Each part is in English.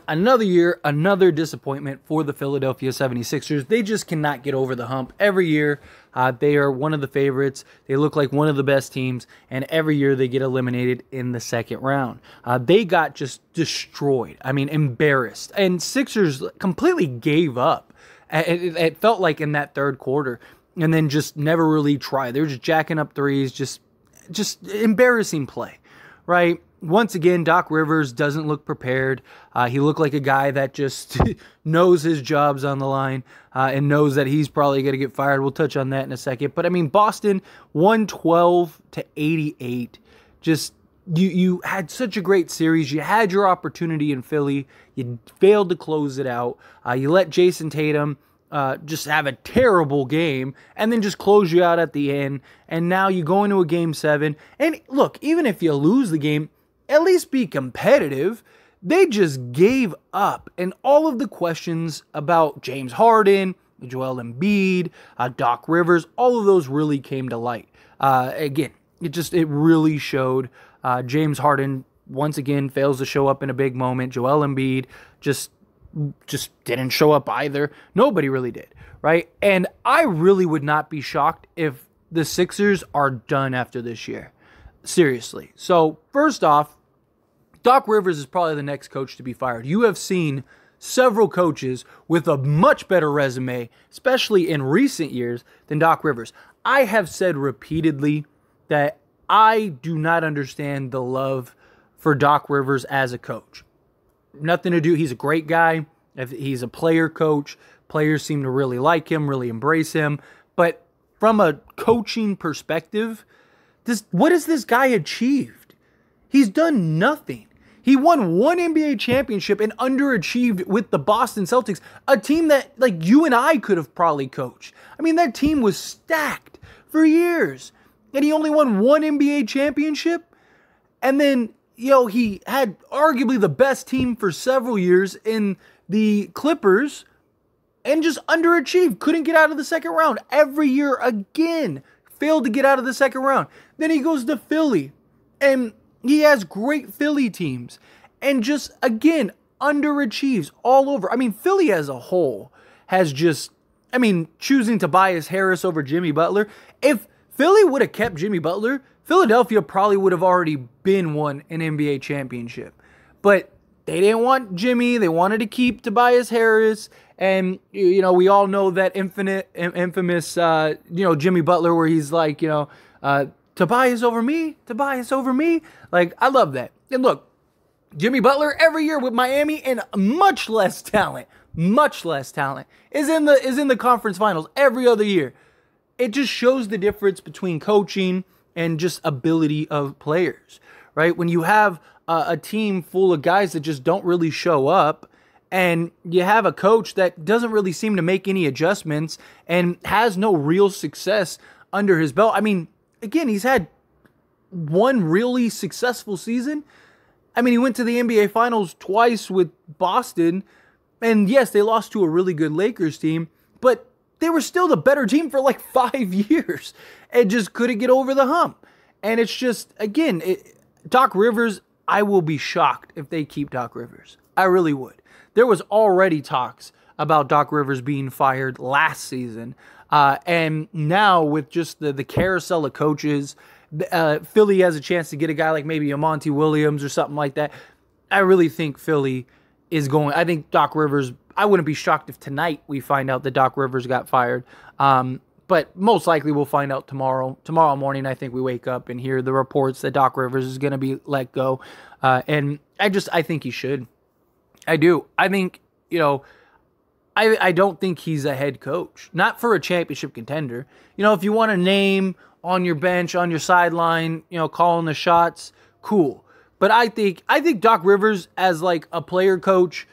Another year, another disappointment for the Philadelphia 76ers. They just cannot get over the hump. Every year, they are one of the favorites. They look like one of the best teams, and every year they get eliminated in the second round. They got just destroyed. I mean, embarrassed. And Sixers completely gave up. It felt like in that third quarter, and then just never really tried. They were just jacking up threes, just embarrassing play, right? Once again, Doc Rivers doesn't look prepared. He looked like a guy that just knows his job's on the line and knows that he's probably going to get fired. We'll touch on that in a second. But, I mean, Boston, 112-88. Just, you had such a great series. You had your opportunity in Philly. You failed to close it out. You let Jason Tatum just have a terrible game and then just close you out at the end. And now you go into a Game 7. And, look, even if you lose the game, at least be competitive. They just gave up. And all of the questions about James Harden, Joel Embiid, Doc Rivers, all of those really came to light. Again, it really showed. James Harden, once again, fails to show up in a big moment. Joel Embiid just didn't show up either. Nobody really did, right? And I really would not be shocked if the Sixers are done after this year. Seriously. So, first off, Doc Rivers is probably the next coach to be fired. You have seen several coaches with a much better resume, especially in recent years, than Doc Rivers. I have said repeatedly that I do not understand the love for Doc Rivers as a coach. Nothing to do. He's a great guy. He's a player coach. Players seem to really like him, really embrace him. But from a coaching perspective, what has this guy achieved? He's done nothing. He won one NBA championship and underachieved with the Boston Celtics, a team that like you and I could have probably coached. I mean, that team was stacked for years, and he only won one NBA championship. And then, he had arguably the best team for several years in the Clippers and just underachieved. Couldn't get out of the second round every year again. Failed to get out of the second round. Then he goes to Philly, and he has great Philly teams, and just, again, underachieves all over. I mean, Philly as a whole has choosing Tobias Harris over Jimmy Butler. If Philly would have kept Jimmy Butler, Philadelphia probably would have already won an NBA championship. But they didn't want Jimmy. They wanted to keep Tobias Harris. And, we all know that infamous, Jimmy Butler where he's like, Tobias over me. Like, I love that. And look, Jimmy Butler every year with Miami and much less talent, is in the conference finals every other year. It just shows the difference between coaching and just ability of players, right? When you have a team full of guys that just don't really show up, and you have a coach that doesn't really seem to make any adjustments and has no real success under his belt. I mean, again, he's had one really successful season. I mean, he went to the NBA Finals twice with Boston. And yes, they lost to a really good Lakers team, but they were still the better team for like 5 years and just couldn't get over the hump. And it's just, again, Doc Rivers, I will be shocked if they keep Doc Rivers. I really would. There was already talks about Doc Rivers being fired last season. And now with just the carousel of coaches, Philly has a chance to get a guy like maybe a Monty Williams or something like that. I really think Philly is going. I think Doc Rivers, I wouldn't be shocked if tonight we find out that Doc Rivers got fired. But most likely we'll find out tomorrow. Tomorrow morning, I think we wake up and hear the reports that Doc Rivers is going to be let go. And I think he should. I do. I think, I don't think he's a head coach. Not for a championship contender. If you want a name on your bench, on your sideline, calling the shots, cool. But I think Doc Rivers as like a player coach,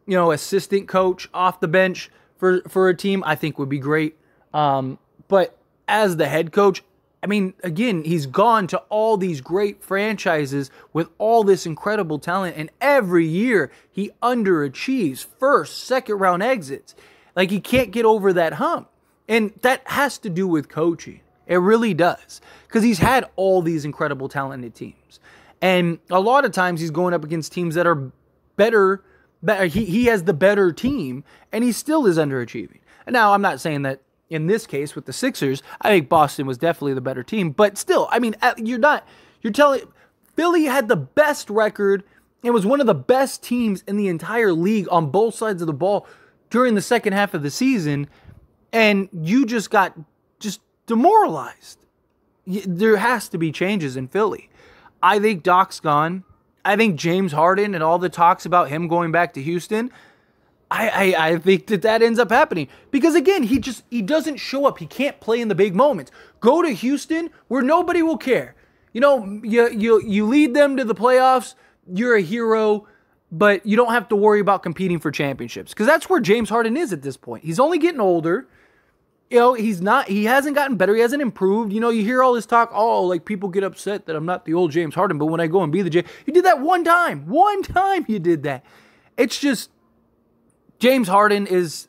assistant coach off the bench for a team, I think would be great. But as the head coach, I mean, again, he's gone to all these great franchises with all this incredible talent, and every year he underachieves first, second round exits. Like, he can't get over that hump. And that has to do with coaching. It really does. Because he's had all these incredible talented teams. And a lot of times he's going up against teams that are better he has the better team, and he still is underachieving. And now I'm not saying that in this case with the Sixers, I think Boston was definitely the better team, but still, I mean, you're telling Philly had the best record and was one of the best teams in the entire league on both sides of the ball during the second half of the season, and you just got demoralized. There has to be changes in Philly. I think Doc's gone. I think James Harden and all the talks about him going back to Houston, I think that ends up happening. Because again, he doesn't show up. He can't play in the big moments. Go to Houston where nobody will care. You know, you lead them to the playoffs, you're a hero, but you don't have to worry about competing for championships. Because that's where James Harden is at this point. He's only getting older. You know, he hasn't gotten better. He hasn't improved. You know, you hear all this talk, like people get upset that I'm not the old James Harden, but when I go and be the James, you did that one time you did that. It's just, James Harden is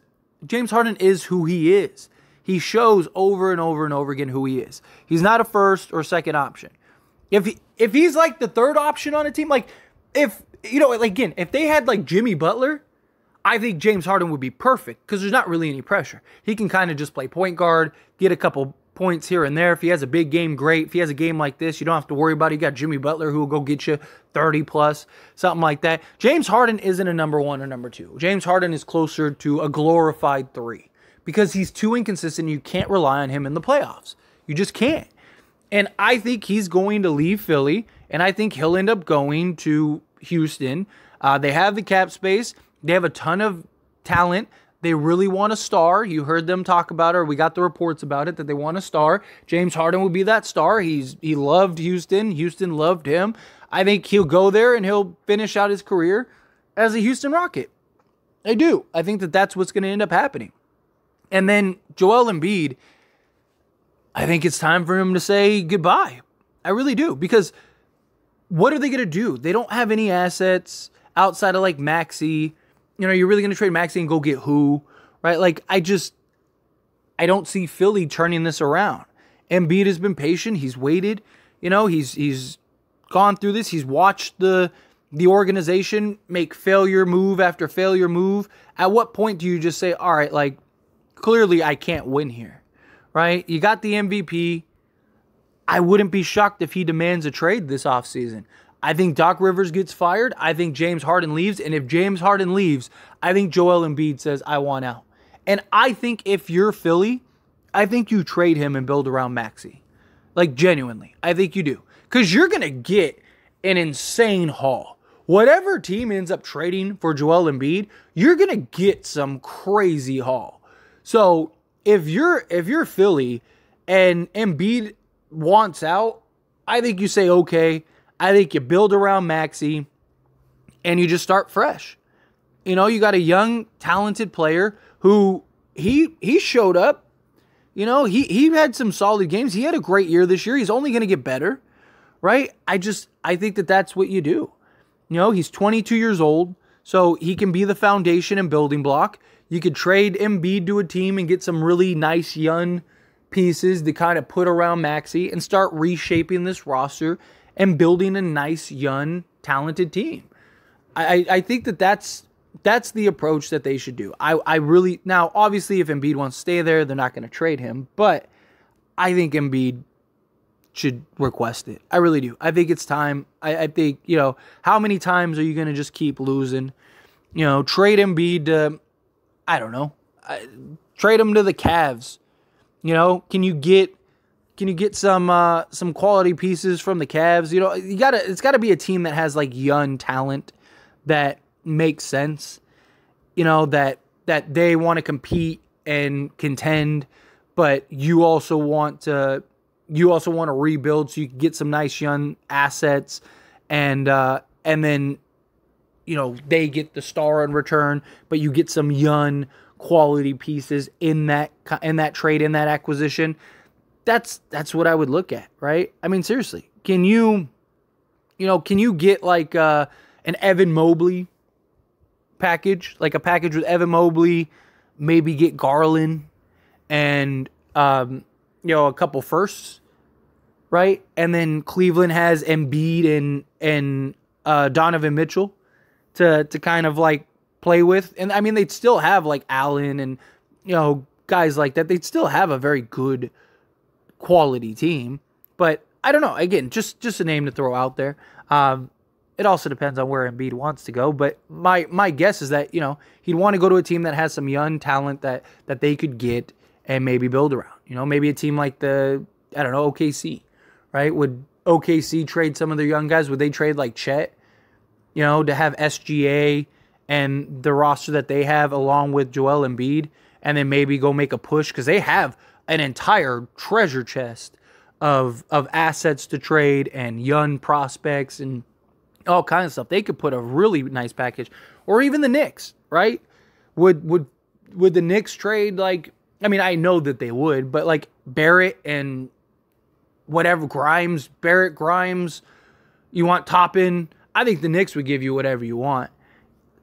who he is. He shows over and over and over again who he is. He's not a first or second option. If he's like the third option on a team, like if they had like Jimmy Butler, I think James Harden would be perfect because there's not really any pressure. He can kind of just play point guard, get a couple points here and there. If he has a big game, great. If he has a game like this, you don't have to worry about it. You got Jimmy Butler who will go get you 30 plus, something like that. James Harden isn't a number one or number two. James Harden is closer to a glorified 3 because he's too inconsistent. You can't rely on him in the playoffs. You just can't. And I think he's going to leave Philly, and I think he'll end up going to Houston. They have the cap space. They have a ton of talent. They really want a star. You heard them talk about it, or we got the reports about it, that they want a star. James Harden would be that star. He loved Houston. Houston loved him. I think he'll go there and he'll finish out his career as a Houston Rocket. I do. I think that that's what's going to end up happening. And then Joel Embiid, I think it's time for him to say goodbye. I really do. Because what are they going to do? They don't have any assets outside of like Maxey. You know, you're really going to trade Maxey and go get who, right? Like, I don't see Philly turning this around. Embiid has been patient. He's waited. You know, he's gone through this. He's watched the organization make failure move after failure move. At what point do you just say, all right, like, clearly I can't win here, right? You got the MVP. I wouldn't be shocked if he demands a trade this offseason. I think Doc Rivers gets fired. I think James Harden leaves. And if James Harden leaves, I think Joel Embiid says, I want out. And I think if you're Philly, I think you trade him and build around Maxey. Like, genuinely. I think you do. Because you're going to get an insane haul. Whatever team ends up trading for Joel Embiid, you're going to get some crazy haul. So if you're Philly and Embiid wants out, I think you say, okay, I think you build around Maxey and you just start fresh. You know, you got a young, talented player who he showed up. You know, he had some solid games. He had a great year this year. He's only going to get better, right? I think that that's what you do. You know, he's 22 years old, so he can be the foundation and building block. You could trade Embiid to a team and get some really nice young pieces to kind of put around Maxey and start reshaping this roster and building a nice, young, talented team. I think that that's the approach that they should do. I really, now, obviously, if Embiid wants to stay there, they're not going to trade him, but I think Embiid should request it. I really do. I think it's time. I think, you know, how many times are you going to just keep losing? You know, trade Embiid to, I don't know, trade him to the Cavs. You know, can you get some quality pieces from the Cavs? You know, it's gotta be a team that has like young talent that makes sense. You know, that they want to compete and contend, but you also want to rebuild so you can get some nice young assets and then, you know, they get the star in return, but you get some young quality pieces in that trade, in that acquisition. That's what I would look at, right? I mean, seriously, can you get like an Evan Mobley package, like a package with Evan Mobley, maybe get Garland and a couple firsts, right? And then Cleveland has Embiid and Donovan Mitchell to kind of like play with. And I mean, they'd still have like Allen and, guys like that. They'd still have a very good quality team. But I don't know. Again, just a name to throw out there. It also depends on where Embiid wants to go. But my guess is that, he'd want to go to a team that has some young talent that they could get and maybe build around. Maybe a team like OKC, right? Would OKC trade some of their young guys? Would they trade like Chet, to have SGA and the roster that they have along with Joel Embiid, and then maybe go make a push? Because they have an entire treasure chest of assets to trade and young prospects and all kinds of stuff. They could put a really nice package. Or even the Knicks, right? Would the Knicks trade I know that they would, but like Barrett and whatever, Barrett, Grimes, you want Toppin? I think the Knicks would give you whatever you want.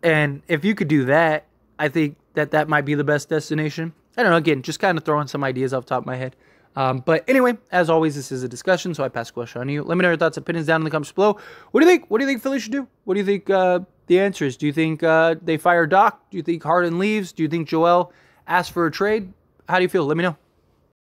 And if you could do that, I think that might be the best destination. I don't know, again, just kind of throwing some ideas off the top of my head. But anyway, as always, this is a discussion, so I pass the question on to you. Let me know your thoughts and opinions down in the comments below. What do you think? What do you think Philly should do? What do you think the answer is? Do you think they fire Doc? Do you think Harden leaves? Do you think Joel asks for a trade? How do you feel? Let me know.